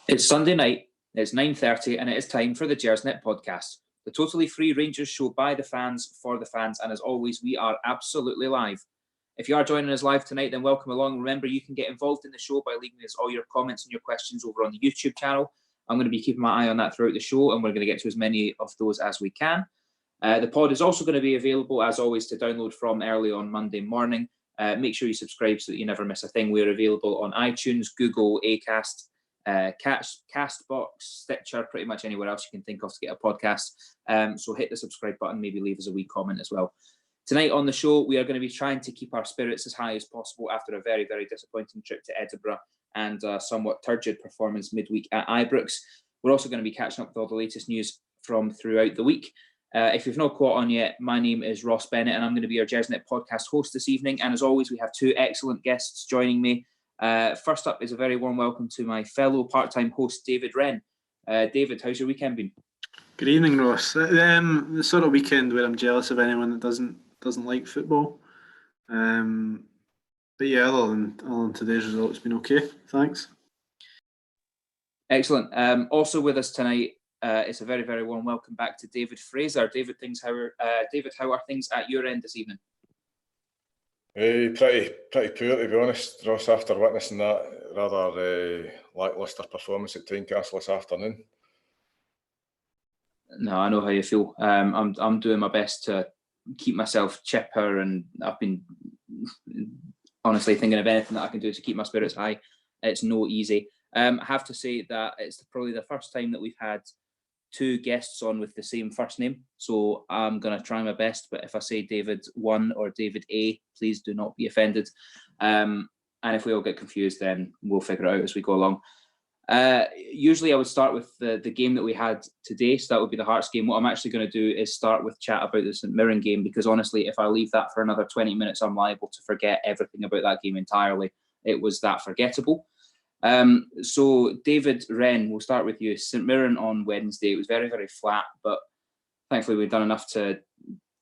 It's Sunday night, it's 9:30, and it is time for the Gersnet Podcast, the totally free Rangers show by the fans, for the fans, and as always, we are absolutely live. If you are joining us live tonight, then welcome along. Remember, you can get involved in the show by leaving us all your comments and your questions over on the YouTube channel. I'm going to be keeping my eye on that throughout the show, and we're going to get to as many of those as we can. The pod is also going to be available, as always, to download from early on Monday morning. Make sure you subscribe so that you never miss a thing. We're available on iTunes, Google, Acast, Castbox, Stitcher, pretty much anywhere else you can think of to get a podcast. So hit the subscribe button, maybe leave us a wee comment as well. Tonight on the show, we are going to be trying to keep our spirits as high as possible after a very, very disappointing trip to Edinburgh and a somewhat turgid performance midweek at Ibrox. We're also going to be catching up with all the latest news from throughout the week. If you've not caught on yet, my name is Ross Bennett, and I'm going to be your Gersnet podcast host this evening. And as always, we have two excellent guests joining me. First up is a very warm welcome to my fellow part-time host, David Wren. David, how's your weekend been? Good evening, Ross. The sort of weekend where I'm jealous of anyone that doesn't like football. But yeah, other than today's result, it's been okay. Thanks. Excellent. Also with us tonight, it's a very, very warm welcome back to David Fraser. David, how are things at your end this evening? Pretty poor, to be honest, Ross, after witnessing that rather lacklustre performance at Tynecastle this afternoon. No, I know how you feel. I'm doing my best to keep myself chipper, and I've been honestly thinking of anything that I can do to keep my spirits high. It's no easy. I have to say that it's probably the first time that we've had two guests on with the same first name, so I'm going to try my best, but if I say David 1 or David A, please do not be offended. And if we all get confused, then we'll figure it out as we go along. Usually I would start with the game that we had today, so that would be the Hearts game. What I'm actually going to do is start with chat about the St Mirren game, because honestly, if I leave that for another 20 minutes, I'm liable to forget everything about that game entirely. It was that forgettable. So David Wren, we'll start with you. St Mirren on Wednesday, it was very, very flat, but thankfully we've done enough to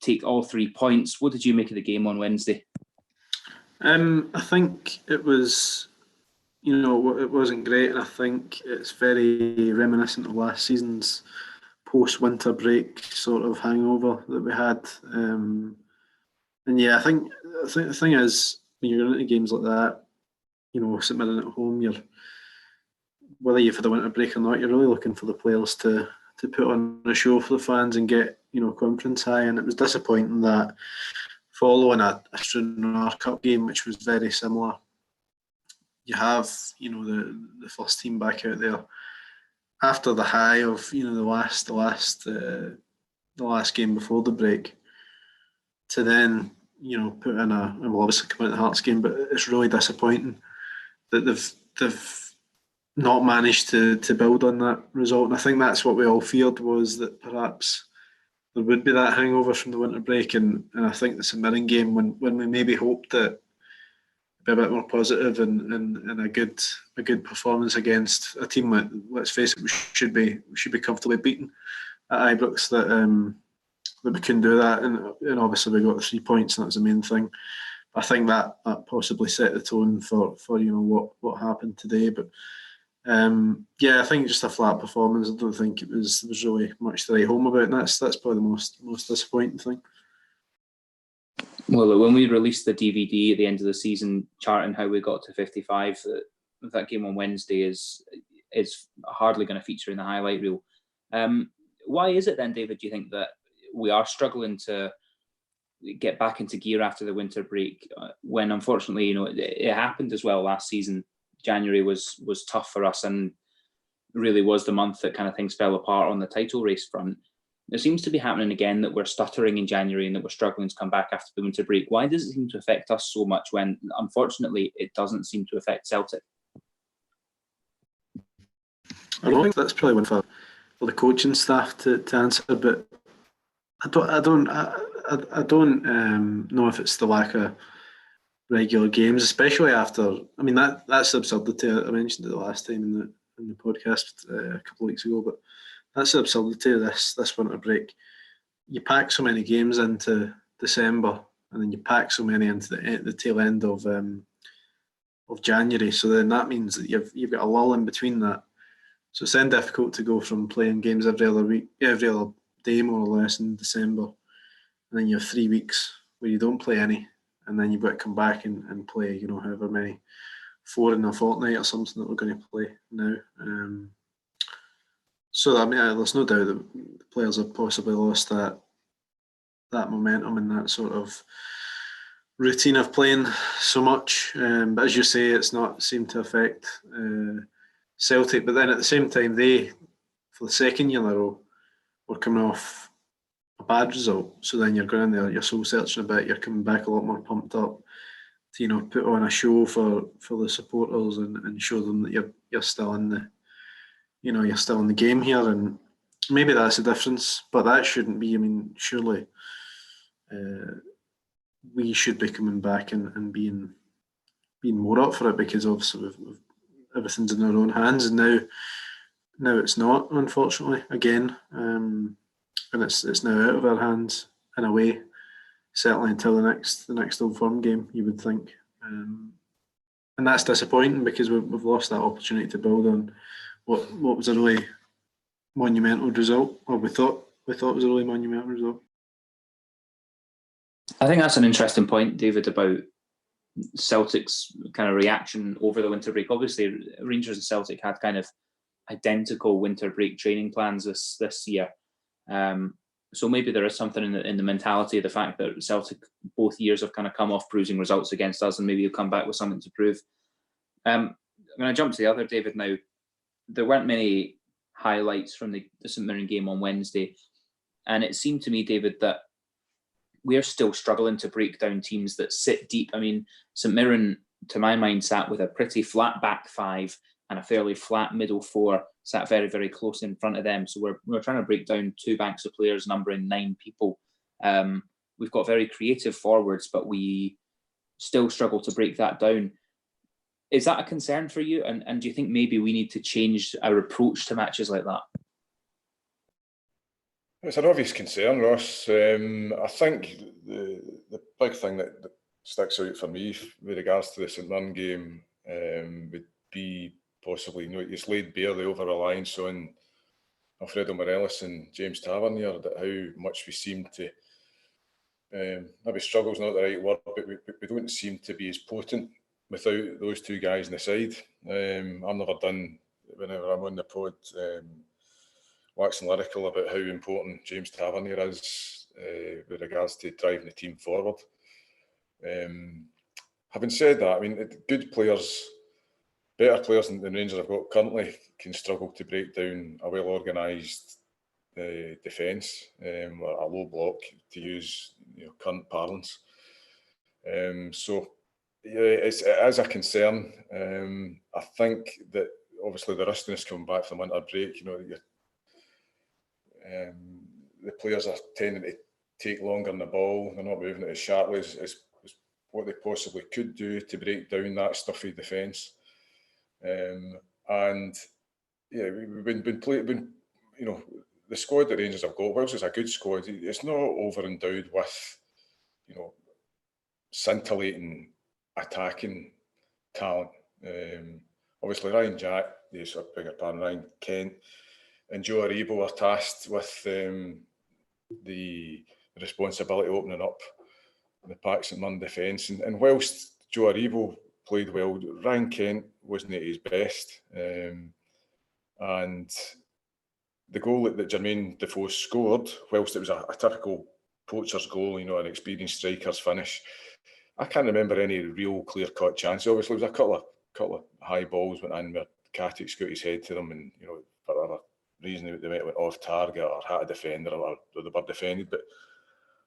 take all 3 points. What did you make of the game on Wednesday? I think it was, it wasn't great, and I think it's very reminiscent of last season's post-winter break sort of hangover that we had. And yeah, I think the thing is, when you're going into games like that, St Mirren at home, whether you've had a winter break or not, you're really looking for the players to put on a show for the fans and get, confidence high. And it was disappointing that following a Stranraer Cup game, which was very similar, you have, the first team back out there after the high of, the last game before the break, to then, put in well, obviously come out the Hearts game, but it's really disappointing that they've not managed to build on that result. And I think that's what we all feared, was that perhaps there would be that hangover from the winter break. And I think the St Mirren game, when we maybe hoped that it'd be a bit more positive and a good performance against a team that, let's face it, we should be comfortably beaten at Ibrox, that we couldn't do that. And obviously we got the 3 points, and that was the main thing. I think that possibly set the tone for what happened today. But yeah, I think just a flat performance. I don't think there was really much to write home about, and that's probably the most disappointing thing. Well, when we released the DVD at the end of the season, charting how we got to 55, that game on Wednesday is hardly going to feature in the highlight reel. Why is it then, David, do you think that we are struggling to get back into gear after the winter break, when unfortunately, it happened as well last season? January was tough for us, and really was the month that kind of things fell apart on the title race front. It seems to be happening again, that we're stuttering in January and that we're struggling to come back after the winter break. Why does it seem to affect us so much when, unfortunately, it doesn't seem to affect Celtic? I don't think that's probably one for the coaching staff to answer, but I don't know if it's the lack of regular games, especially after. I mean, that's the absurdity. I mentioned it the last time in the podcast a couple of weeks ago, but that's the absurdity of this winter break. You pack so many games into December, and then you pack so many into the tail end of January. So then that means that you've got a lull in between that. So it's then difficult to go from playing games every other day more or less in December, and then you have 3 weeks where you don't play any, and then you've got to come back and play, however many, 4 in a fortnight or something that we're going to play now. So I mean, there's no doubt that the players have possibly lost that momentum and that sort of routine of playing so much. But as you say, it's not seemed to affect Celtic. But then at the same time, they, for the second year in a row, were coming off a bad result. So then you're going in there, you're soul searching a bit, you're coming back a lot more pumped up to, put on a show for the supporters and show them that you're still in the, you're still in the game here. And maybe that's the difference, but that shouldn't be. I mean, surely we should be coming back and being more up for it, because obviously everything's in our own hands, and now it's not, unfortunately, again, and it's now out of our hands in a way, certainly until the next Old Firm game, you would think, and that's disappointing, because we've lost that opportunity to build on what was a really monumental result, or we thought was a really monumental result. I think that's an interesting point, David, about Celtic's kind of reaction over the winter break. Obviously, Rangers and Celtic had kind of identical winter break training plans this year. So maybe there is something in the mentality of the fact that Celtic both years have kind of come off bruising results against us, and maybe you'll come back with something to prove. I'm going to jump to the other, David, now. There weren't many highlights from the St Mirren game on Wednesday, and it seemed to me, David, that we're still struggling to break down teams that sit deep. I mean, St Mirren, to my mind, sat with a pretty flat back five and a fairly flat middle four, sat very, very close in front of them. So we're trying to break down two banks of players numbering 9 people. We've got very creative forwards, but we still struggle to break that down. Is that a concern for you? And do you think maybe we need to change our approach to matches like that? It's an obvious concern, Ross. I think the big thing that sticks out for me with regards to the St Mirren game would be possibly, it's laid bare the over-reliance on Alfredo Morelos and James Tavernier, that how much we seem to, maybe struggle's not the right word, but we don't seem to be as potent without those two guys on the side. I've never done, whenever I'm on the pod, waxing lyrical about how important James Tavernier is with regards to driving the team forward. Having said that, I mean, good players, better players than Rangers have got currently, can struggle to break down a well-organised defence, or a low block, to use current parlance. So yeah, it is a concern. I think that obviously the rustiness coming back from winter break, the players are tending to take longer on the ball. They're not moving it as sharply as what they possibly could do to break down that stuffy defence. And yeah, we've been playing. The squad that Rangers have got, whilst it's a good squad, it's not over endowed with scintillating attacking talent. Obviously, Ryan Kent and Joe Aribo are tasked with the responsibility of opening up the Pax St Mirren defence. And whilst Joe Aribo played well, Ryan Kent wasn't at his best. And the goal that Jermaine Defoe scored, whilst it was a typical poacher's goal, an experienced striker's finish, I can't remember any real clear-cut chance. Obviously, there was a couple of high balls went in where Katic's got his head to them, and for whatever reason they might have went off target or had a defender or they were defended. But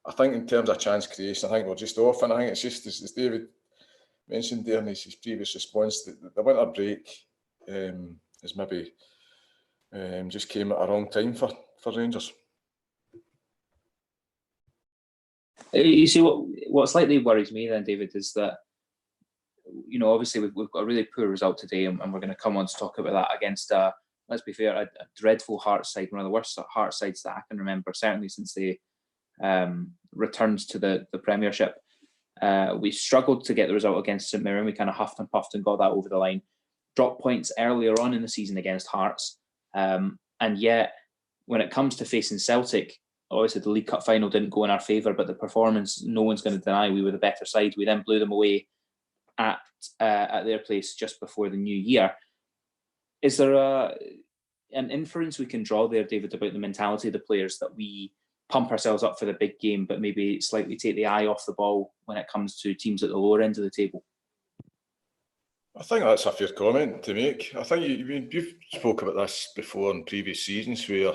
I think in terms of chance creation, I think we're just off, and I think it's just as David mentioned there in his previous response, that the winter break is maybe just came at a wrong time for Rangers. You see, what slightly worries me then, David, is that obviously we've got a really poor result today, and we're going to come on to talk about that against let's be fair, a dreadful Hearts side, one of the worst Hearts sides that I can remember, certainly since they returned to the Premiership. We struggled to get the result against St Mirren. We kind of huffed and puffed and got that over the line. Dropped points earlier on in the season against Hearts. And yet, when it comes to facing Celtic, obviously the League Cup final didn't go in our favour, but the performance, no one's going to deny we were the better side. We then blew them away at their place just before the new year. Is there an inference we can draw there, David, about the mentality of the players, that we pump ourselves up for the big game, but maybe slightly take the eye off the ball when it comes to teams at the lower end of the table? I think that's a fair comment to make. I think you've spoke about this before in previous seasons, where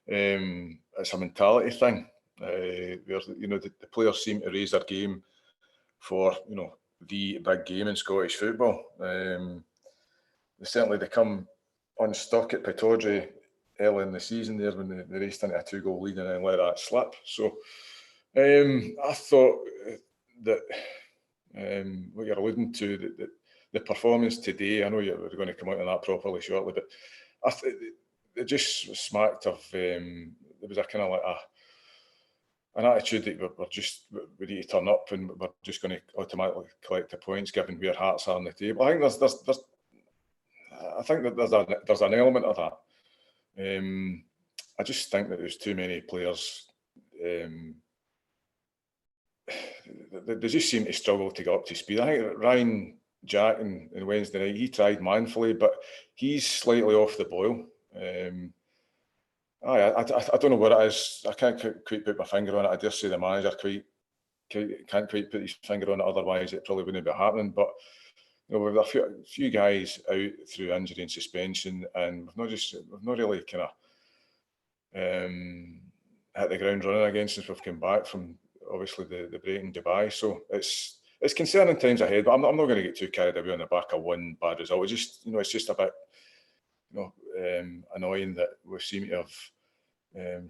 it's a mentality thing, where the players seem to raise their game for the big game in Scottish football. They come unstuck at Pittodrie early in the season there when they raced into a 2-goal lead and then let that slip. So I thought that what you're alluding to, that the performance today, I know we're going to come out on that properly shortly, but it just smacked of, there was a kind of like an attitude that we need to turn up and we're just going to automatically collect the points given where Hearts are on the table. I think there's an element of that. I just think that there's too many players. They just seem to struggle to get up to speed. I think Ryan Jack on Wednesday night, he tried manfully, but he's slightly off the boil. I don't know what it is. I can't quite put my finger on it. I dare say the manager can't quite put his finger on it. Otherwise, it probably wouldn't be happening. But we've got a few guys out through injury and suspension, and we've not really kind of hit the ground running again since we've come back from obviously the break in Dubai. So it's concerning times ahead. But I'm not going to get too carried away on the back of one bad result. It's just it's just a bit annoying that we seem to have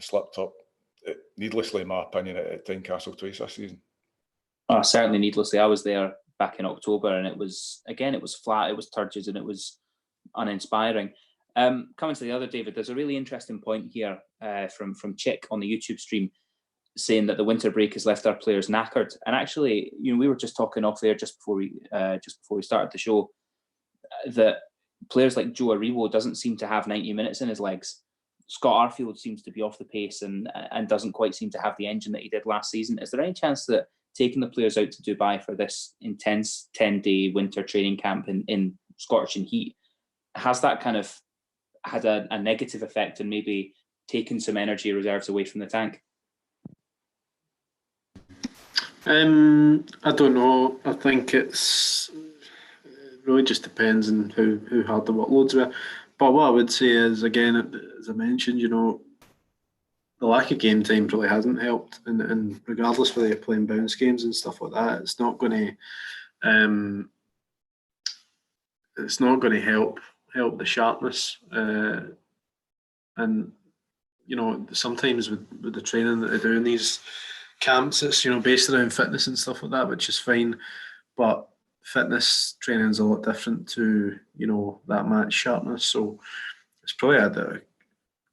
slipped up needlessly, in my opinion, at Tynecastle twice this season. Certainly needlessly. I was there back in October, and it was flat, it was turgid, and it was uninspiring. Coming to the other, David, there's a really interesting point here from Chick on the YouTube stream, saying that the winter break has left our players knackered. And actually, we were just talking off there just before we started the show, that players like Joe Aribo doesn't seem to have 90 minutes in his legs. Scott Arfield seems to be off the pace and doesn't quite seem to have the engine that he did last season. Is there any chance that taking the players out to Dubai for this intense 10-day winter training camp in scorching heat, has that kind of had a negative effect and maybe taken some energy reserves away from the tank? I don't know. I think it really just depends on how hard the workloads were. But what I would say is, again, as I mentioned, the lack of game time really hasn't helped. And regardless whether you're playing bounce games and stuff like that, it's not going to help the sharpness. And sometimes with the training that they do in these camps, it's based around fitness and stuff like that, which is fine. But fitness training is a lot different to that match sharpness. So it's probably a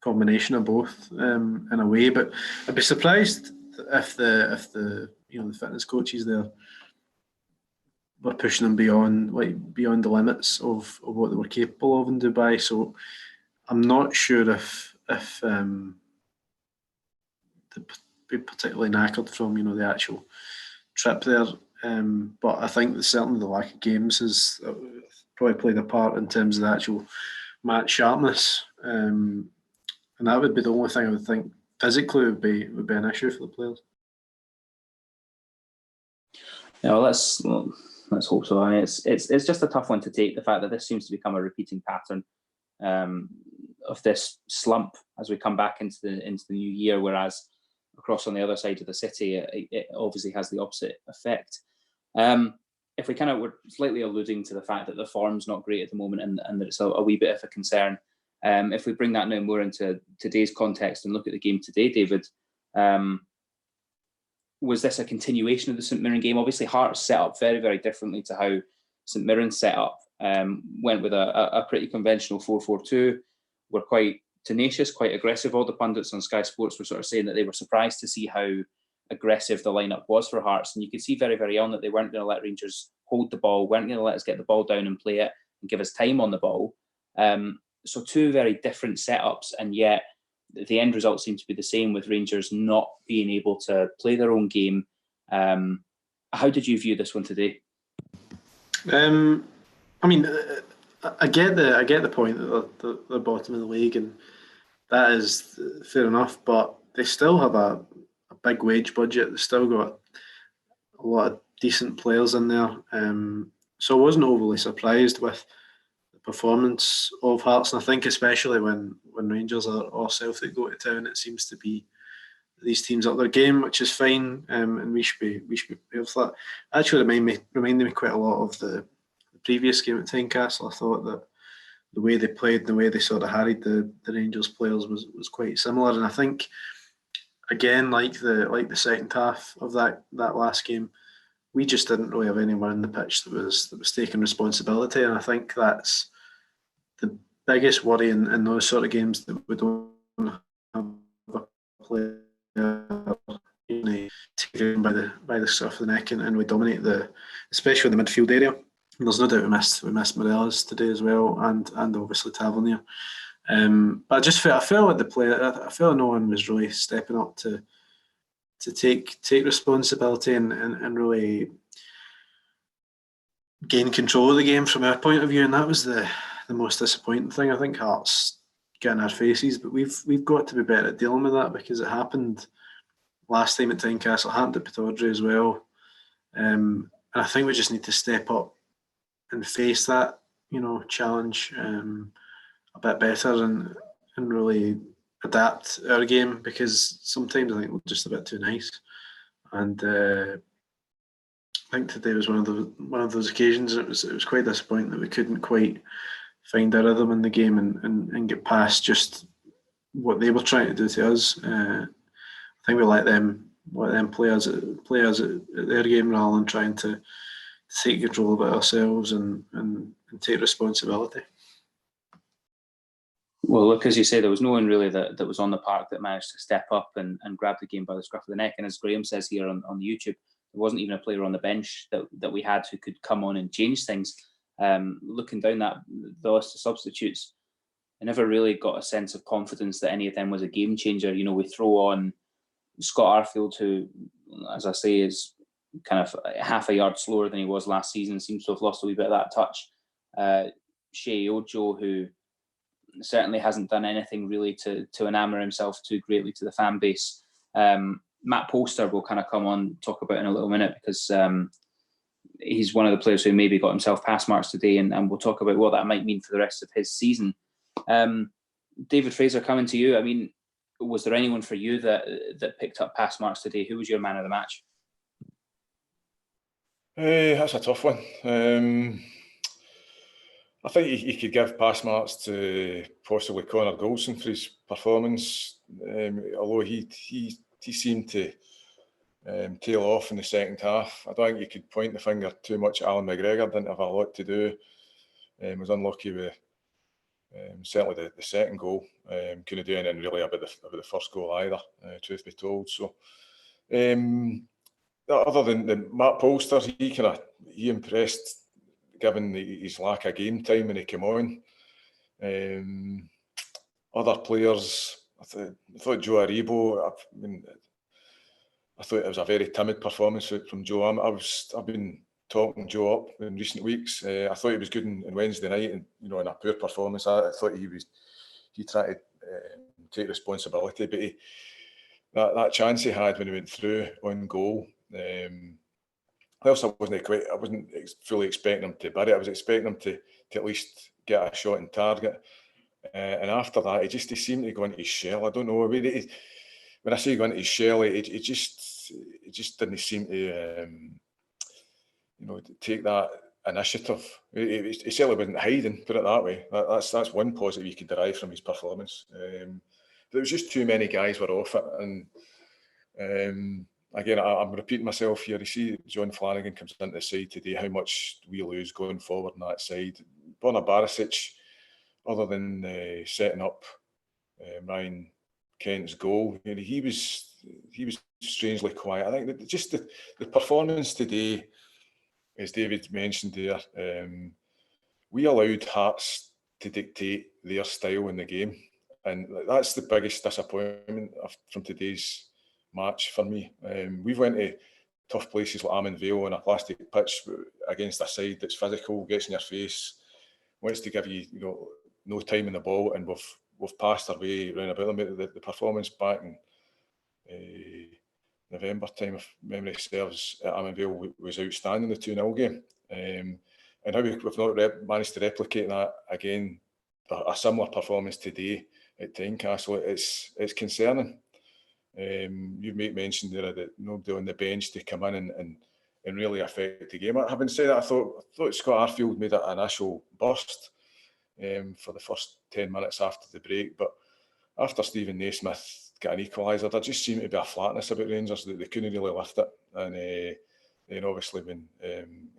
combination of both in a way. But I'd be surprised if the fitness coaches there were pushing them beyond the limits of what they were capable of in Dubai. So I'm not sure if they'd be particularly knackered from the actual trip there. But I think that certainly the lack of games has probably played a part in terms of the actual match sharpness. And that would be the only thing I would think physically would be an issue for the players. Yeah, well, let's hope so. I mean, it's just a tough one to take. The fact that this seems to become a repeating pattern of this slump as we come back into the new year, whereas across on the other side of the city, it obviously has the opposite effect. If we were slightly alluding to the fact that the form's not great at the moment and that it's a wee bit of a concern, if we bring that now more into today's context and look at the game today, David, was this a continuation of the St Mirren game? Obviously, Hearts set up very, very differently to how St Mirren set up. Went with a pretty conventional 4-4-2. Were quite tenacious, quite aggressive. All the pundits on Sky Sports were sort of saying that they were surprised to see how aggressive the lineup was for Hearts, and you could see very, very on that they weren't going to let Rangers hold the ball, weren't going to let us get the ball down and play it and give us time on the ball. So two very different setups, and yet the end result seemed to be the same, with Rangers not being able to play their own game. How did you view this one today? I mean, I get the point that they're bottom of the league, and that is fair enough. But they still have a big wage budget. They still got a lot of decent players in there. So I wasn't overly surprised with the performance of Hearts, and I think especially when Rangers or Celtic go to town, it seems to be these teams up their game, which is fine, and we should be prepared for that. Actually, reminded me quite a lot of the previous game at Tynecastle. I thought that the way they played, the way they sort of harried the Rangers players was quite similar, and I think again, like the second half of that last game, we just didn't really have anyone in the pitch that was taking responsibility, and I think that's the biggest worry in those sort of games, that we don't have a player taken by the scruff of the neck and we dominate especially the midfield area. And there's no doubt we missed Morelos today as well, and obviously Tavernier. But I felt like the player. I felt no one was really stepping up to take responsibility and really gain control of the game from our point of view, and that was the most disappointing thing. I think Hearts get in our faces, but we've got to be better at dealing with that, because it happened last time at Tynecastle, it happened at Pittodrie as well, and I think we just need to step up and face that challenge a bit better and really adapt our game, because sometimes I think we're just a bit too nice, and I think today was one of those occasions. It was quite disappointing that we couldn't quite find a rhythm in the game and get past just what they were trying to do to us. I think we let them play us at their game, rather than trying to take control of it ourselves and take responsibility. Well, look, as you say, there was no one really that was on the park that managed to step up and grab the game by the scruff of the neck. And as Graham says here on YouTube, there wasn't even a player on the bench that we had who could come on and change things. Looking down the list of substitutes, I never really got a sense of confidence that any of them was a game changer. We throw on Scott Arfield, who, as I say, is kind of half a yard slower than he was last season, seems to have lost a wee bit of that touch. Shea Ojo, who certainly hasn't done anything really to enamour himself too greatly to the fan base. Matt Polster will kind of come on, talk about in a little minute, because he's one of the players who maybe got himself pass marks today, and we'll talk about what that might mean for the rest of his season. David Fraser, coming to you. I mean, was there anyone for you that picked up pass marks today? Who was your man of the match? That's a tough one. I think you could give pass marks to possibly Connor Goldson for his performance, although he seemed to tail off in the second half. I don't think you could point the finger too much at Alan McGregor. Didn't have a lot to do. Was unlucky with certainly the second goal. Couldn't do anything really about the first goal either, truth be told. So other than Matt Polster, he impressed, given his lack of game time when he came on. Other players, I thought Joe Aribo, I thought it was a very timid performance from Joe. I've been talking Joe up in recent weeks. I thought he was good on Wednesday night, and in a poor performance. I thought he tried to take responsibility, but that chance he had when he went through on goal. I wasn't fully expecting him to bury it. I was expecting him to at least get a shot on target. And after that, he seemed to go into his shell. I don't know. When I say go into his shell, it just didn't seem to take that initiative. He certainly wasn't hiding, put it that way. That's one positive you could derive from his performance. There was just too many guys were off it, and again, I'm repeating myself here. You see, John Flanagan comes into the side today, how much we lose going forward on that side. Borna Barisic, other than setting up Ryan Kent's goal, he was strangely quiet. I think that just the performance today, as David mentioned there, we allowed Hearts to dictate their style in the game. And that's the biggest disappointment from today's match for me. We've went to tough places like Armandvale on a plastic pitch against a side that's physical, gets in your face, wants to give you, no time in the ball, and we've passed our way round about them. The performance back in November time, if memory serves, at Armandvale was outstanding, the 2-0 game. And how we've not managed to replicate that again, a similar performance today at Tynecastle, it's concerning. You mentioned there that nobody on the bench to come in and really affect the game. Having said that, I thought Scott Arfield made an initial burst for the first 10 minutes after the break, but after Stephen Naismith got an equaliser, there just seemed to be a flatness about Rangers that they couldn't really lift it. And then obviously when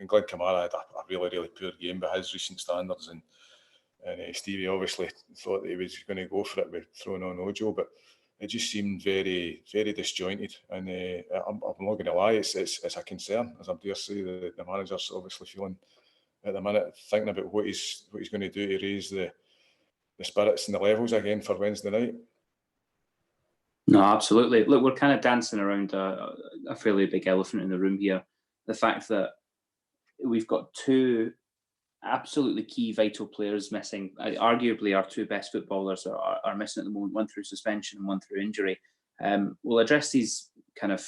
Glenn Kamara had a really, really poor game by his recent standards, and Stevie obviously thought that he was going to go for it with throwing on Ojo, but it just seemed very, very disjointed. And I'm not going to lie, it's a concern, as I dare say. The manager's obviously feeling at the minute, thinking about what he's going to do to raise the spirits and the levels again for Wednesday night. No, absolutely. Look, we're kind of dancing around a fairly big elephant in the room here. The fact that we've got two absolutely key vital players missing. Arguably our two best footballers are missing at the moment, one through suspension and one through injury. We'll address these kind of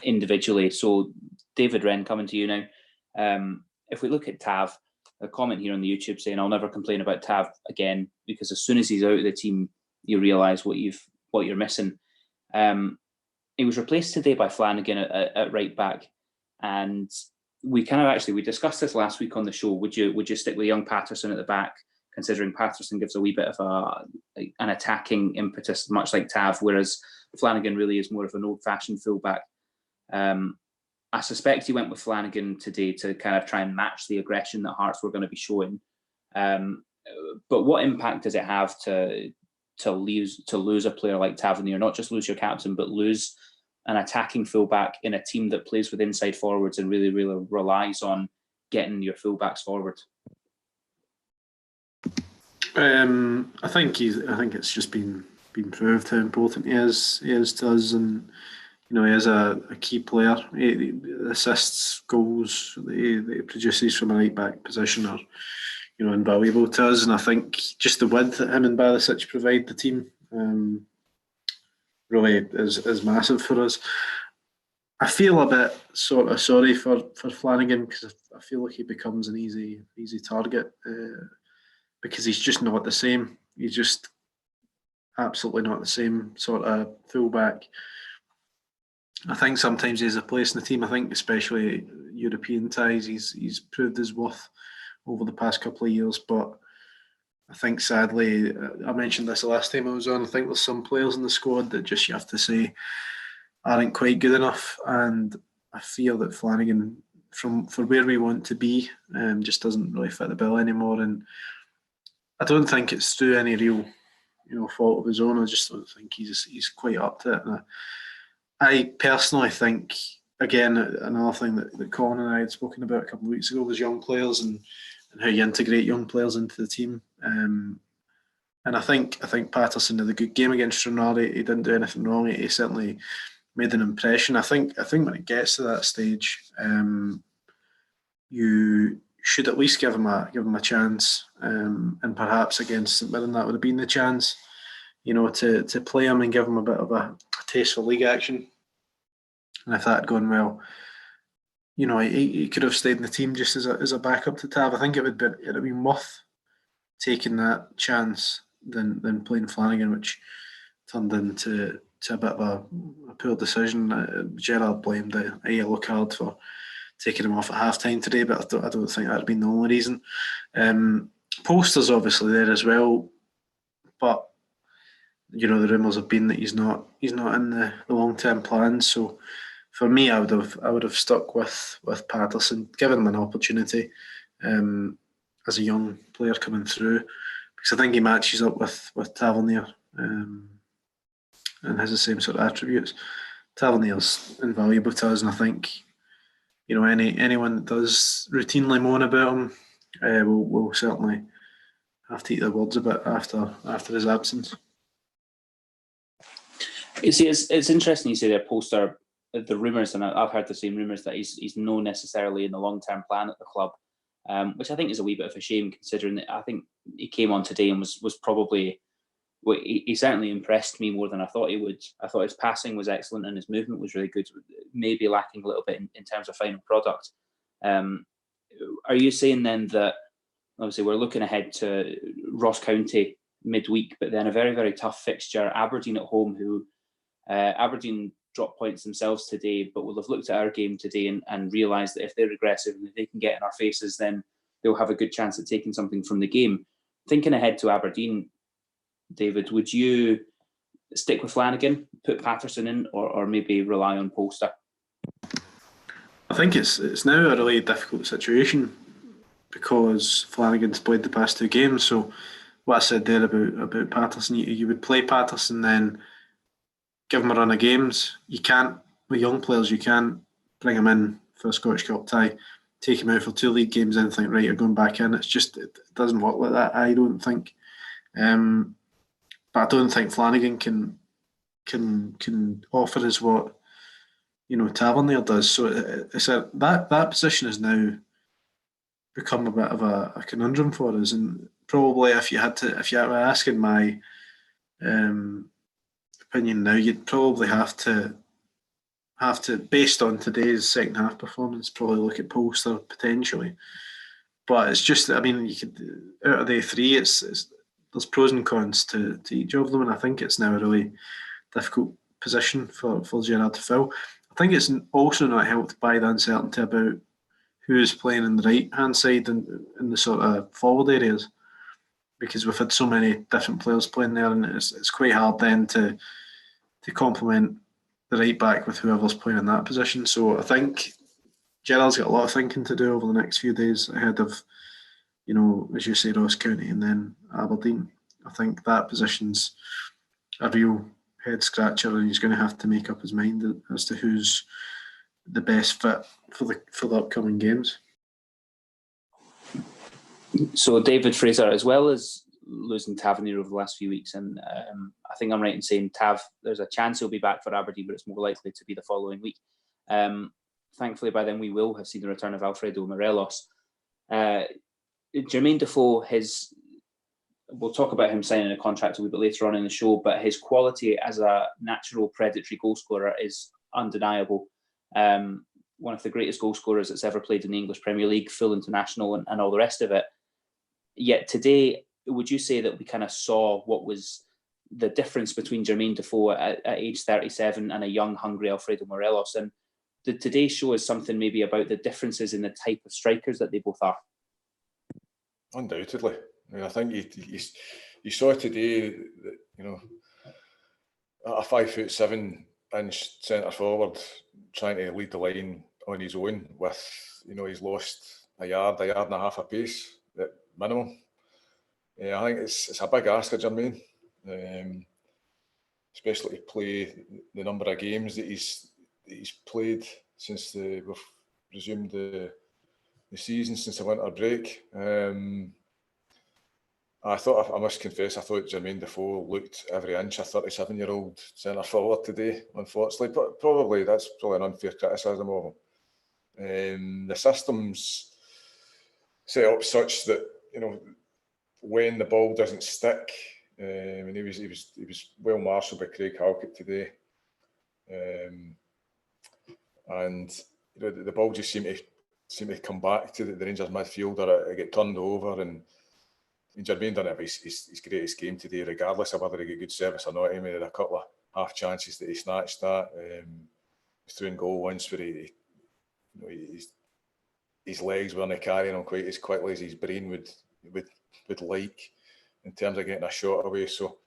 individually. So David Wren, coming to you now. If we look at Tav, a comment here on the YouTube saying, "I'll never complain about Tav again, because as soon as he's out of the team, you realise what you're missing." He was replaced today by Flanagan at right back, and we discussed this last week on the show. Would you stick with young Patterson at the back, considering Patterson gives a wee bit of an attacking impetus, much like Tav, whereas Flanagan really is more of an old-fashioned fullback. I suspect he went with Flanagan today to kind of try and match the aggression that Hearts were going to be showing. But what impact does it have to lose a player like Tavernier? Not just lose your captain, but lose an attacking fullback in a team that plays with inside forwards and really, really relies on getting your fullbacks forward. I think it's just been proved how important he is to us, and he is a key player. He assists, goals that he produces from a right back position are invaluable to us, and I think just the width that him and Barisic provide the team really is massive for us. I feel a bit sort of sorry for Flanagan, because I feel like he becomes an easy target because he's just not the same. He's just absolutely not the same sort of fullback. I think sometimes he has a place in the team. I think especially European ties, he's proved his worth over the past couple of years, but I think sadly, I mentioned this the last time I was on, I think there's some players in the squad that just, you have to say, aren't quite good enough, and I feel that Flanagan, for where we want to be, just doesn't really fit the bill anymore. And I don't think it's through any real fault of his own. I just don't think he's quite up to it. And I personally think, again, another thing that Colin and I had spoken about a couple of weeks ago was young players and how you integrate young players into the team. And I think Patterson had a good game against Stranraer. He didn't do anything wrong. He certainly made an impression. I think when it gets to that stage, you should at least give him a chance. And perhaps against St Mirren, that would have been the chance, to play him and give him a bit of a taste for league action. And if that had gone well, he could have stayed in the team just as a backup to Tav. I think it would have been worth taking that chance than playing Flanagan, which turned into a bit of a poor decision. Gerrard blamed a yellow card for taking him off at half-time today, but I don't think that had been the only reason. Poster's obviously there as well, but the rumours have been that he's not in the long-term plans. So for me, I would have stuck with Patterson, given him an opportunity as a young player coming through, because I think he matches up with Tavernier and has the same sort of attributes. Tavernier's invaluable to us, and I think anyone that does routinely moan about him will certainly have to eat their words a bit after his absence. You see, it's interesting you say there, Polster, the rumours, and I've heard the same rumours, that he's not necessarily in the long-term plan at the club, which I think is a wee bit of a shame, considering that I think he came on today and was probably, well, he certainly impressed me more than I thought he would. I thought his passing was excellent and his movement was really good, maybe lacking a little bit in terms of final product. Are you saying then that, obviously we're looking ahead to Ross County midweek, but then a very, very tough fixture, Aberdeen at home, who Aberdeen dropped points themselves today, but will have looked at our game today and realised that if they're aggressive and if they can get in our faces, then they'll have a good chance at taking something from the game. Thinking ahead to Aberdeen, David, would you stick with Flanagan, put Patterson in, or maybe rely on Polster? I think it's now a really difficult situation because Flanagan's played the past 2 games. So what I said there about Patterson, you would play Patterson, then give him a run of games. You can't, with young players, you can't bring him in for a Scottish Cup tie, take him out for 2 league games and think, right, you're going back in. It's just, it doesn't work like that, I don't think. But I don't think Flanagan can offer us what, you know, Tavernier does. So that position has now become a bit of a conundrum for us. And probably if you were asking my opinion now, you'd probably have to, based on today's second half performance, probably look at Polster potentially. But it's just, I mean, you could, out of the 3, there's pros and cons to each of them, and I think it's now a really difficult position for Gerrard to fill. I think it's also not helped by the uncertainty about who is playing in the right-hand side and in the sort of forward areas, because we've had so many different players playing there, and it's quite hard then to complement the right back with whoever's playing in that position. So I think Gerrard's got a lot of thinking to do over the next few days ahead of, you know, as you say, Ross County and then Aberdeen. I think that position's a real head scratcher, and he's going to have to make up his mind as to who's the best fit for the upcoming games. So David Fraser, as well as losing Tavernier over the last few weeks, and I think I'm right in saying there's a chance he'll be back for Aberdeen, but it's more likely to be the following week. Thankfully, by then we will have seen the return of Alfredo Morelos. Jermaine Defoe, we'll talk about him signing a contract a wee bit later on in the show, but his quality as a natural predatory goal scorer is undeniable. One of the greatest goal scorers that's ever played in the English Premier League, full international and all the rest of it. Yet today, would you say that we kind of saw what was the difference between Jermaine Defoe at age 37 and a young, hungry Alfredo Morelos? And did today's show us something maybe about the differences in the type of strikers that they both are? Undoubtedly. I mean, I think you saw today that, you know, a 5'7" centre forward trying to lead the line on his own with, you know, he's lost a yard and a half of pace at minimum. I think it's a big ask of Jermaine, especially to play the number of games that he's played since we've resumed the season, since the winter break. I must confess, I thought Jermaine Defoe looked every inch a 37-year-old centre forward today, unfortunately. But that's probably an unfair criticism of him. The system's set up such that, you know, when the ball doesn't stick, and he was well marshalled by Craig Halkett today, and you know, the ball just seemed to come back to the Rangers midfielder. It get turned over, and Jermaine done it his greatest game today, regardless of whether he got good service or not. He made a couple of half chances that he snatched at. He threw in goal once where his legs weren't carrying him quite as quickly as his brain would like in terms of getting a shot away. So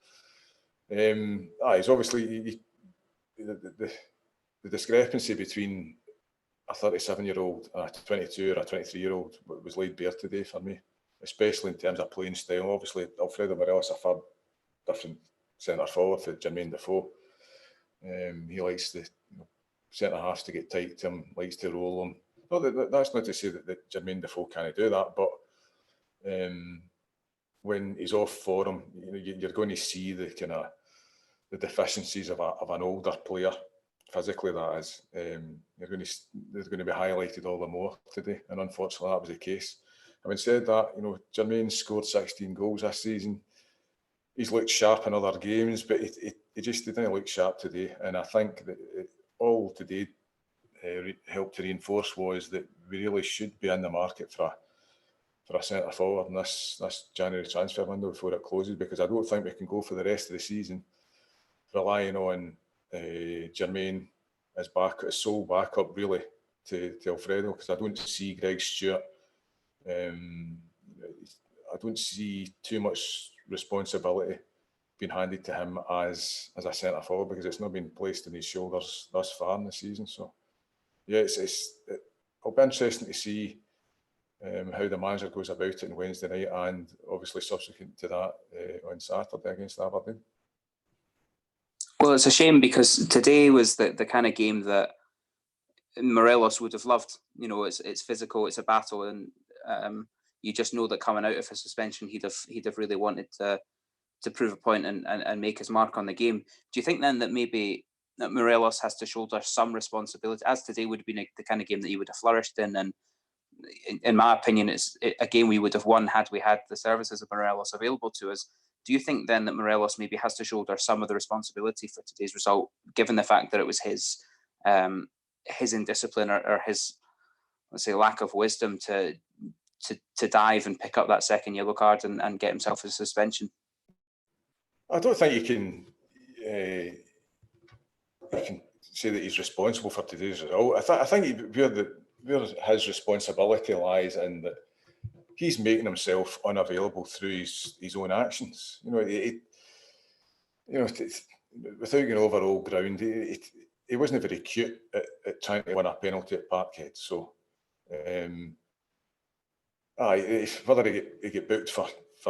he's obviously the discrepancy between a 37-year-old and a 22 or a 23-year-old was laid bare today for me, especially in terms of playing style. Obviously, Alfredo Morelos is a far different centre forward for Jermaine Defoe. He likes the centre halves to get tight to him, likes to roll them. No, that's not to say that Jermaine Defoe can't do that, but when he's off form, you're going to see the kind of the deficiencies of an older player, physically that is. They're going to be highlighted all the more today, and unfortunately that was the case. Having said that, Jermaine scored 16 goals this season. He's looked sharp in other games, but he just didn't look sharp today. And I think that all today helped to reinforce was that we really should be in the market for a centre forward in this January transfer window before it closes, because I don't think we can go for the rest of the season relying on Jermaine as sole backup really to Alfredo, because I don't see Greg Stewart. I don't see too much responsibility being handed to him as a centre forward, because it's not been placed on his shoulders thus far in the season. So yeah, it'll be interesting to see how the manager goes about it on Wednesday night, and obviously subsequent to that on Saturday against Aberdeen. Well, it's a shame, because today was the kind of game that Morelos would have loved. It's physical, it's a battle, and you just know that coming out of his suspension, he'd have really wanted to prove a point and make his mark on the game. Do you think then that maybe that Morelos has to shoulder some responsibility, as today would have been the kind of game that he would have flourished in? And in my opinion, it's a game we would have won had we had the services of Morelos available to us. Do you think then that Morelos maybe has to shoulder some of the responsibility for today's result, given the fact that it was his indiscipline or his, let's say, lack of wisdom to dive and pick up that second yellow card and get himself a suspension? I don't think you can say that he's responsible for today's result. I think where his responsibility lies in that he's making himself unavailable through his own actions. Without going over old ground, he wasn't very cute at trying to win a penalty at Parkhead. So, whether he get booked for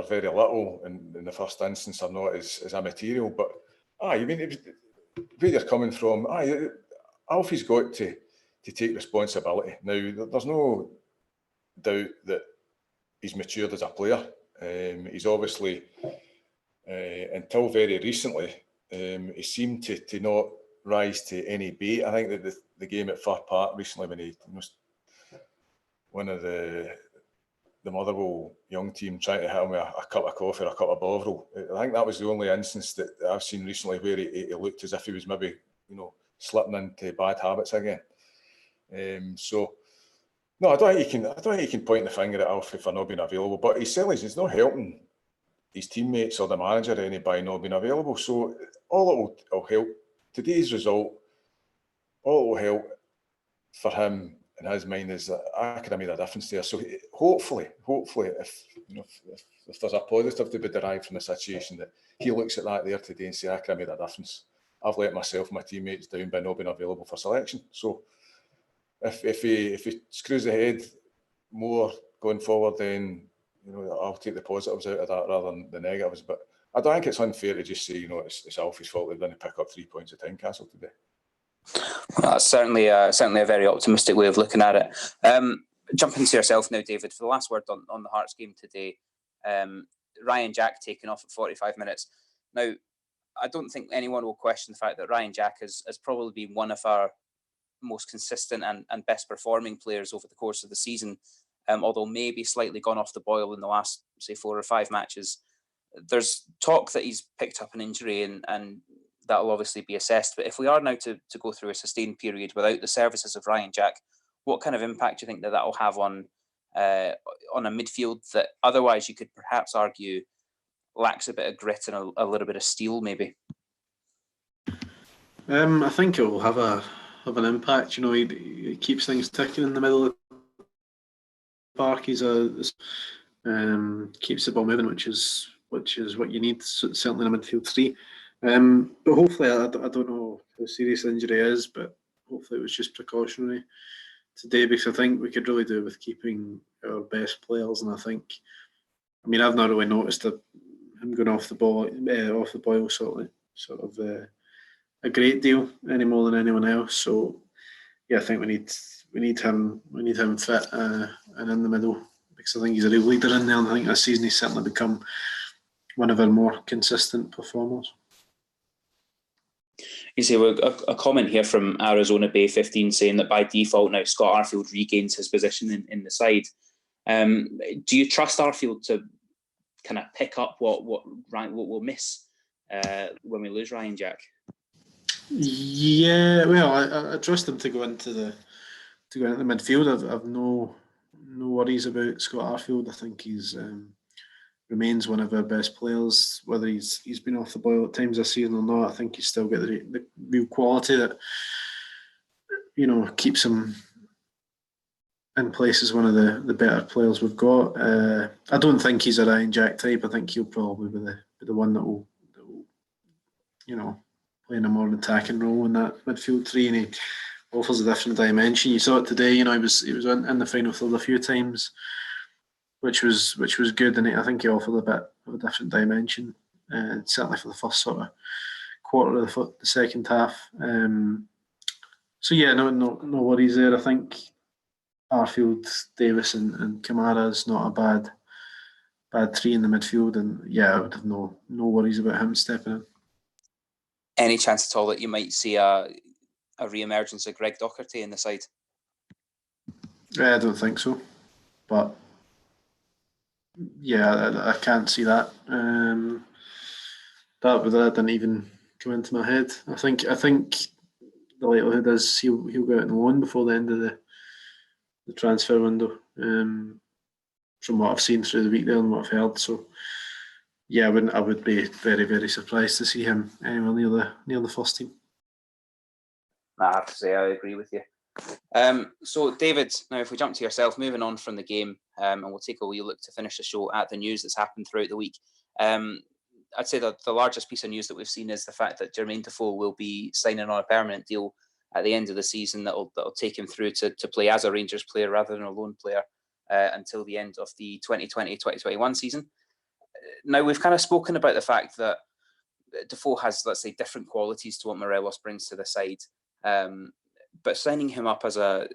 very little in the first instance or not is immaterial. But where you're coming from, Alfie's got to take responsibility. Now, there's no doubt that he's matured as a player. He's obviously, until very recently, he seemed to not rise to any bait. I think that the game at Fir Park recently, when he one of the Motherwell young team trying to hit him with a cup of coffee or a cup of Bovril, I think that was the only instance that I've seen recently where he looked as if he was maybe slipping into bad habits again. No, I don't think you can point the finger at Alfie for not being available, but he's not helping his teammates or the manager any by not being available. So all it will help today's result, all it will help for him in his mind is that I could have made a difference there. So hopefully, if there's a positive to be derived from the situation, that he looks at that there today and say, I could have made a difference. I've let myself and my teammates down by not being available for selection. So if he screws ahead more going forward, then I'll take the positives out of that rather than the negatives. But I don't think it's unfair to just say it's Alfie's fault they didn't pick up 3 points at Tynecastle today. Well, that's certainly a very optimistic way of looking at it. Jumping to yourself now, David, for the last word on the Hearts game today. Ryan Jack taken off at 45 minutes. Now, I don't think anyone will question the fact that Ryan Jack has probably been one of our most consistent and best performing players over the course of the season, although maybe slightly gone off the boil in the last, say, 4 or 5 matches. There's talk that he's picked up an injury and that'll obviously be assessed. But if we are now to go through a sustained period without the services of Ryan Jack, what kind of impact do you think that will have on a midfield that otherwise you could perhaps argue lacks a bit of grit and a little bit of steel, maybe? I think it will have an impact. He keeps things ticking in the middle of the park. He's keeps the ball moving, which is what you need, certainly in a midfield three. But hopefully, I don't know how serious the injury is, but hopefully it was just precautionary today, because I think we could really do with keeping our best players. And I've not really noticed him going off the boil sort of a great deal any more than anyone else. So yeah, I think we need him fit and in the middle, because I think he's a real leader in there, and I think this season he's certainly become one of our more consistent performers. You see, a comment here from Arizona Bay 15 saying that by default now Scott Arfield regains his position in the side. Do you trust Arfield to kind of pick up what we'll miss when we lose Ryan Jack? Yeah, well, I trust him to go into the midfield. I've no worries about Scott Arfield. I think he's remains one of our best players. Whether he's been off the boil at times this season or not, I think he's still got the real quality that keeps him in place as one of the better players we've got. I don't think he's a Ryan Jack type. I think he'll probably be the one that will play in a more attacking role in that midfield three, and he offers a different dimension. You saw it today. He was in the final third a few times, which was good, and I think he offered a bit of a different dimension, certainly for the first sort of quarter of the second half. So yeah, no worries there. I think Arfield, Davis, and Kamara is not a bad three in the midfield, and yeah, I would have no worries about him stepping in. Any chance at all that you might see a re-emergence of Greg Docherty in the side? I don't think so, but yeah, I can't see that. That didn't even come into my head. I think the likelihood is he'll go out on loan before the end of the transfer window. From what I've seen through the week there and what I've heard, so yeah, I would be very, very surprised to see him anywhere near the first team. I have to say I agree with you. So David, now if we jump to yourself, moving on from the game, and we'll take a wee look to finish the show at the news that's happened throughout the week. I'd say that the largest piece of news that we've seen is the fact that Jermaine Defoe will be signing on a permanent deal at the end of the season that'll take him through to play as a Rangers player rather than a loan player until the end of the 2020-2021 season. Now, we've kind of spoken about the fact that Defoe has, let's say, different qualities to what Morelos brings to the side. But signing him up as a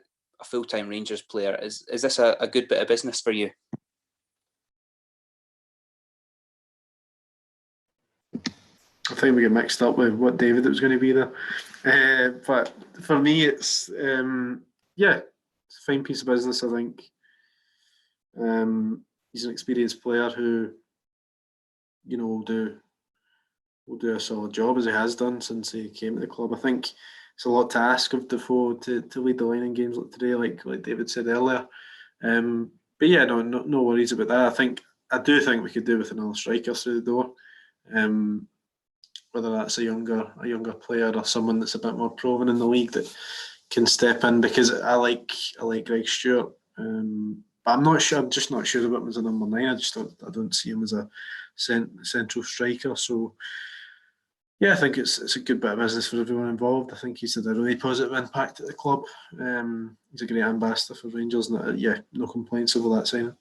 full-time Rangers player, is this a good bit of business for you? I think we get mixed up with what David it was going to be there. But for me, it's it's a fine piece of business, I think. He's an experienced player who, will do a solid job, as he has done since he came to the club. I think it's a lot to ask of Defoe to lead the line in games like today, like David said earlier. But yeah, no worries about that. I do think we could do with another striker through the door. Whether that's a younger player or someone that's a bit more proven in the league that can step in, because I like Greg Stewart. But I'm not sure. I'm just not sure about him as a number 9. I don't see him as a central striker. So yeah, I think it's a good bit of business for everyone involved. I think he's had a really positive impact at the club. He's a great ambassador for Rangers, and no complaints over that signing.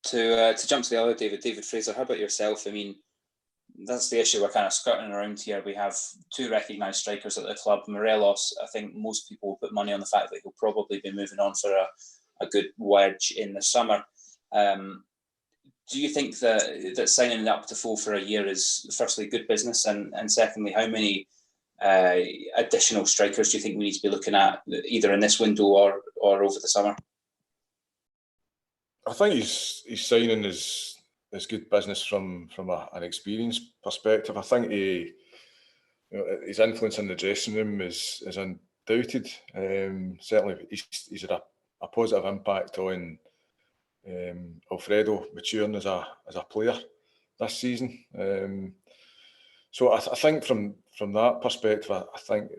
To jump to the other David Fraser, how about yourself? I mean, that's the issue we're kind of skirting around here. We have 2 recognised strikers at the club. Morelos, I think most people will put money on the fact that he'll probably be moving on for a good wage in the summer. Do you think that signing up to Defoe for a year is firstly good business, and secondly, how many additional strikers do you think we need to be looking at either in this window or over the summer? I think he's signing is good business from an experience perspective. I think his influence in the dressing room is undoubted. Certainly, he's had a positive impact on Alfredo maturing as a player this season. So I think from that perspective, I think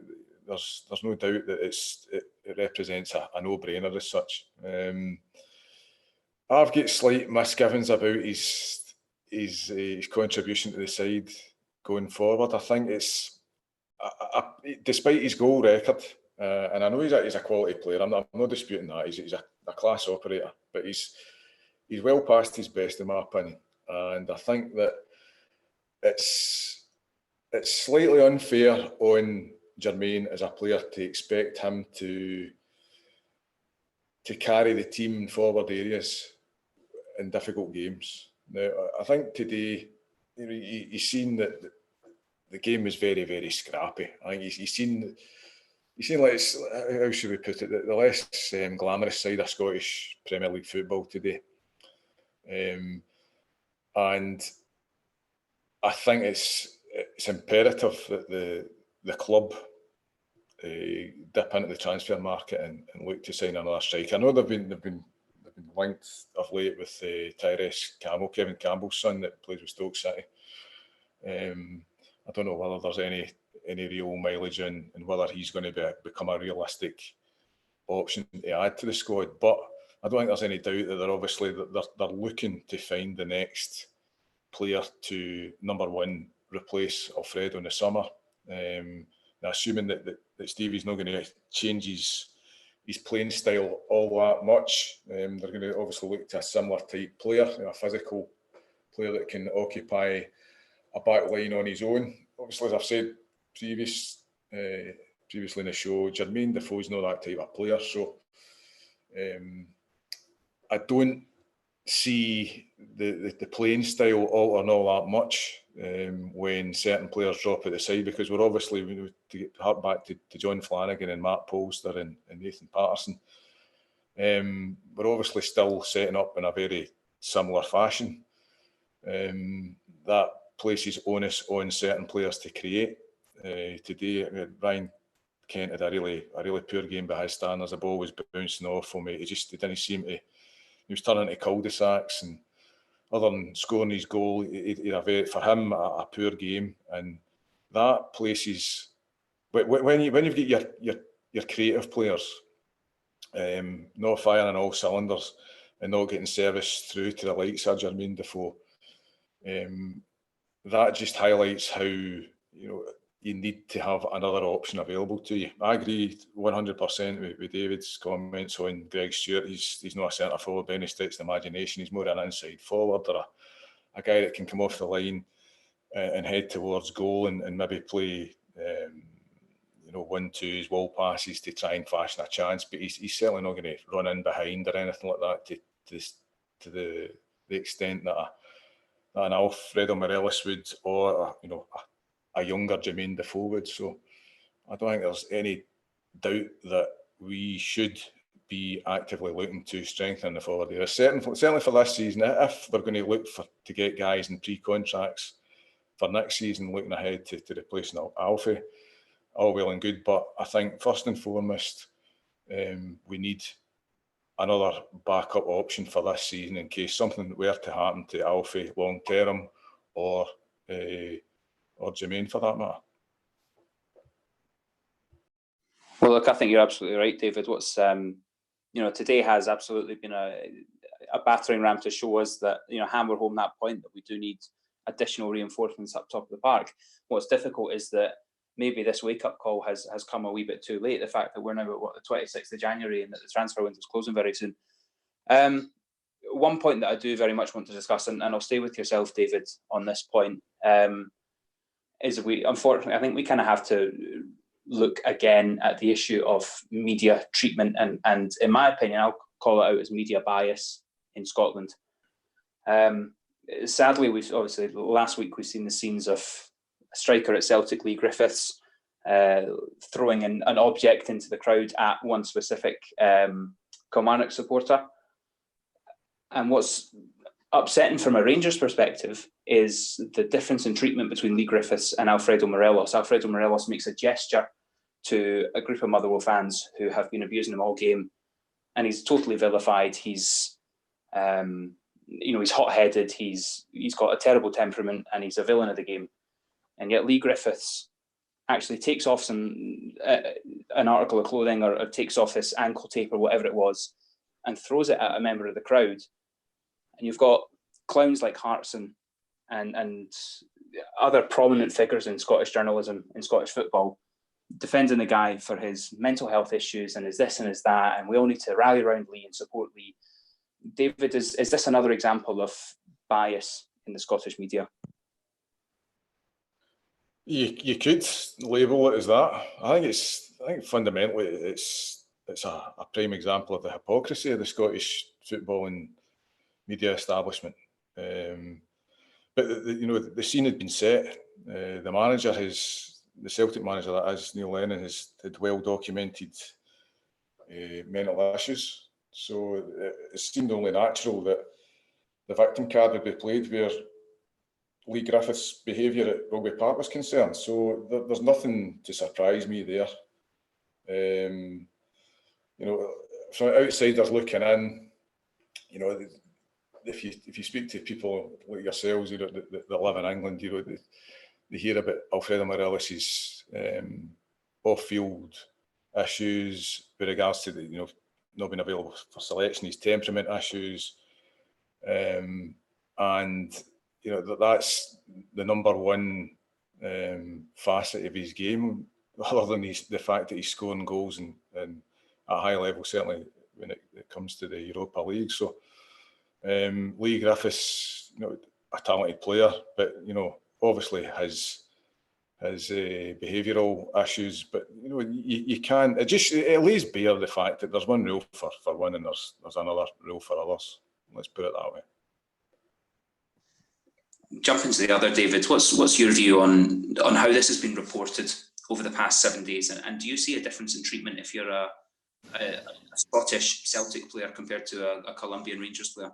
there's no doubt that it represents a no-brainer as such. I've got slight misgivings about his contribution to the side going forward. I think it's despite his goal record, and I know he's a quality player. I'm not disputing that. He's a class operator, but he's well past his best in my opinion. And I think that it's slightly unfair on Jermaine as a player to expect him to to carry the team in forward areas in difficult games. Now, I think today, you've seen that the game was very, very scrappy. I think you've seen like, how should we put it, the less glamorous side of Scottish Premier League football today. And I think it's imperative that the club dip into the transfer market and look to sign another striker. I know they've been linked of late with Tyrese Campbell, Kevin Campbell's son that plays with Stoke City. I don't know whether there's any real mileage in whether he's going to become a realistic option to add to the squad. But I don't think there's any doubt that they're looking to find the next player to, number one, replace Alfredo in the summer. Now, assuming that Stevie's not going to change his playing style all that much, they're going to obviously look to a similar type player, a physical player that can occupy a back line on his own. Obviously, as I've said previously in the show, Jermaine Defoe's not that type of player, so I don't see the playing style altering all that much when certain players drop at the side, because we're obviously, to get back to John Flanagan and Matt Polster and Nathan Patterson, we're obviously still setting up in a very similar fashion. That places onus on certain players to create. Today, Ryan Kent had a really poor game by his standards. The ball was bouncing off him. He didn't seem to. He was turning into cul-de-sacs, and other than scoring his goal, for him a poor game, and that places when you've got your creative players not firing on all cylinders and not getting service through to the likes of Jermaine Defoe. That just highlights how you need to have another option available to you. I agree 100% with David's comments on Greg Stewart. He's not a centre forward by any stretch of the imagination. He's more an inside forward, or a guy that can come off the line and head towards goal and maybe play 1-2s, wall passes to try and fashion a chance. But he's certainly not going to run in behind or anything like that to the extent that an Alfredo Morelos would, or a younger Jermaine Defoe would. So I don't think there's any doubt that we should be actively looking to strengthen the forward area. Certainly for this season. If we're going to look to get guys in pre-contracts for next season, looking ahead to replacing Alfie, all well and good. But I think first and foremost, we need another backup option for this season in case something were to happen to Alfie long term, or Jermaine for that matter. Well, look, I think you're absolutely right, David. What's today has absolutely been a battering ram to show us that hammer home that point that we do need additional reinforcements up top of the park. What's difficult is that maybe this wake-up call has come a wee bit too late. The fact that we're now at the 26th of January and that the transfer window is closing very soon. One point that I do very much want to discuss, and I'll stay with yourself, David, on this point, is unfortunately, I think we kind of have to look again at the issue of media treatment, and in my opinion, I'll call it out as media bias in Scotland. Sadly, last week we've seen the scenes of a striker at Celtic, Lee Griffiths, throwing an object into the crowd at one specific Kilmarnock supporter. And what's upsetting from a Rangers perspective is the difference in treatment between Lee Griffiths and Alfredo Morelos. Alfredo Morelos makes a gesture to a group of Motherwell fans who have been abusing him all game, and he's totally vilified. He's hot-headed. He's got a terrible temperament, and he's a villain of the game. And yet Lee Griffiths actually takes off an article of clothing or takes off his ankle tape or whatever it was and throws it at a member of the crowd. And you've got clowns like Hartson and other prominent figures in Scottish journalism, in Scottish football, defending the guy for his mental health issues and his this and his that, and we all need to rally around Lee and support Lee. David, is this another example of bias in the Scottish media? You could label it as that. I think fundamentally it's it's a prime example of the hypocrisy of the Scottish football and media establishment. But the scene had been set. The Celtic manager, that is Neil Lennon, had well documented mental issues. So it seemed only natural that the victim card would be played where Lee Griffiths' behaviour at Rugby Park was concerned. So there's nothing to surprise me there. From outsiders looking in, if you speak to people like yourselves, that live in England, they hear about Alfredo Morelos' off-field issues with regards to not being available for selection, his temperament issues, and that's the number one facet of his game, other than the fact that he's scoring goals and at a high level, certainly when it comes to the Europa League. So Lee Griffiths, a talented player, but obviously has behavioural issues. But you can't. It lays bare the fact that there's one rule for one and there's another rule for others. Let's put it that way. Jumping to the other, David, what's your view on how this has been reported over the past 7 days, and do you see a difference in treatment if you're a Scottish Celtic player compared to a Colombian Rangers player?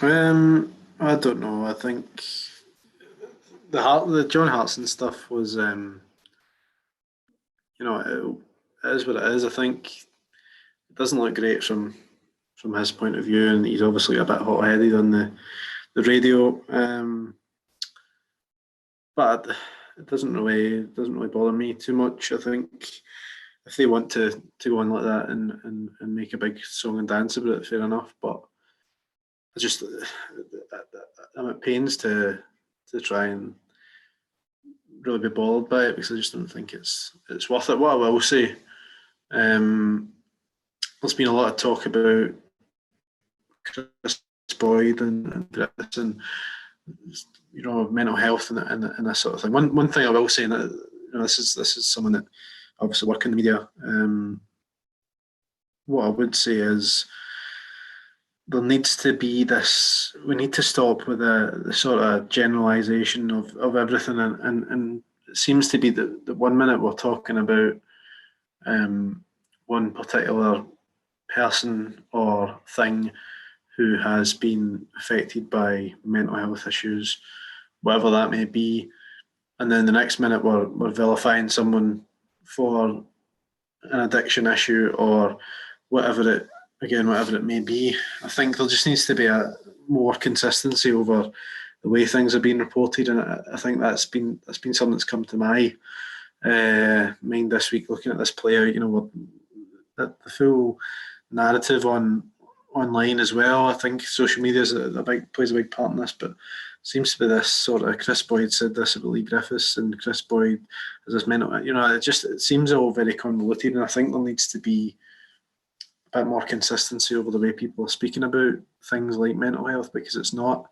I don't know. I think the John Hartson stuff was, it is what it is. I think it doesn't look great from his point of view, and he's obviously a bit hot-headed on the radio. But it doesn't really bother me too much. I think if they want to go on like that and make a big song and dance about it, fair enough. But I'm at pains to try and really be bothered by it, because I just don't think it's worth it. What I will say, there's been a lot of talk about Chris Boyd and Griffiths and mental health and that sort of thing. One thing I will say, that this is someone that obviously work in the media. What I would say is there needs to be this. We need to stop with the sort of generalisation of everything, and it seems to be that 1 minute we're talking about one particular person or thing who has been affected by mental health issues, whatever that may be, and then the next minute we're vilifying someone for an addiction issue or whatever it may be. I think there just needs to be a more consistency over the way things are being reported, and I think that's been something that's come to my mind this week, looking at this play out. The full narrative online as well. I think social media plays a big part in this, but it seems to be this sort of Chris Boyd said this about Lee Griffiths, and Chris Boyd has this mental. It seems all very convoluted, and I think there needs to be a bit more consistency over the way people are speaking about things like mental health, because it's not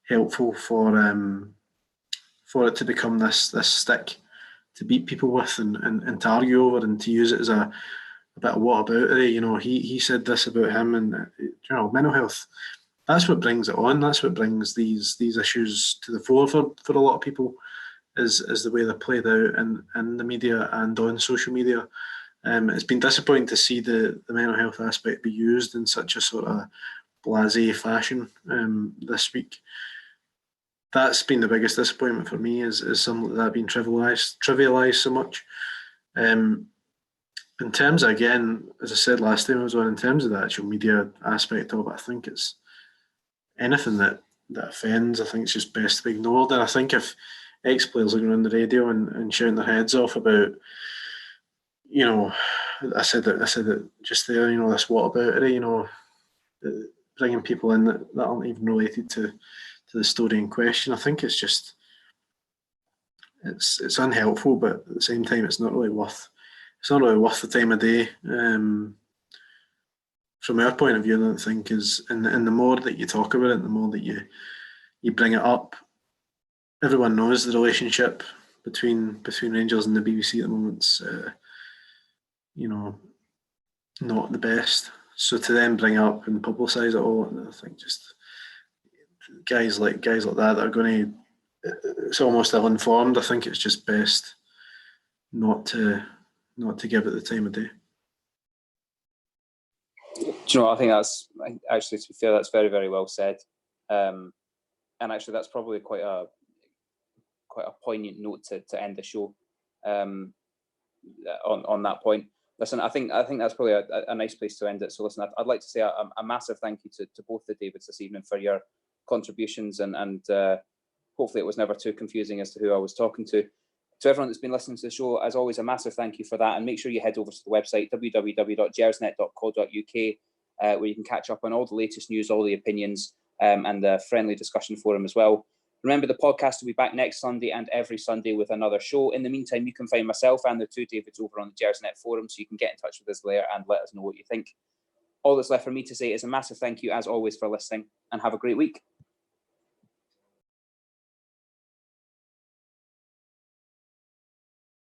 helpful for it to become this stick to beat people with and to argue over and to use it as a bit of whataboutery. He said this about him, and mental health. That's what brings it on. That's what brings these issues to the fore for a lot of people, is the way they're played out in the media and on social media. It's been disappointing to see the mental health aspect be used in such a sort of blasé fashion this week. That's been the biggest disappointment for me, is something like that being trivialised so much. In terms of, again, as I said last time I was on, in terms of the actual media aspect of it, I think it's anything that offends, I think it's just best to be ignored. And I think if ex-players are going on the radio and shouting their heads off about, I said that just there, this whataboutery, bringing people in that aren't even related to the story in question, I think it's just, it's unhelpful, but at the same time, it's not really worth the time of day. From our point of view, I don't think is, and the more that you talk about it, the more that you bring it up. Everyone knows the relationship between Rangers and the BBC at the moment. not the best. So to then bring it up and publicise it all, I think just guys like that are going to, it's almost ill-informed. I think it's just best not to give it the time of day. Do you know what? I think that's actually, to be fair, that's very, very well said. And actually, that's probably quite a poignant note to end the show. On that point, listen, I think that's probably a nice place to end it. So listen, I'd like to say a massive thank you to both the Davids this evening for your contributions, and hopefully it was never too confusing as to who I was talking to. To everyone that's been listening to the show, as always, a massive thank you for that, and make sure you head over to the website www.gersnet.co.uk, where you can catch up on all the latest news, all the opinions, and the friendly discussion forum as well. Remember, the podcast will be back next Sunday and every Sunday with another show. In the meantime, you can find myself and the two Davids over on the Gersnet forum, so you can get in touch with us there and let us know what you think. All that's left for me to say is a massive thank you, as always, for listening, and have a great week.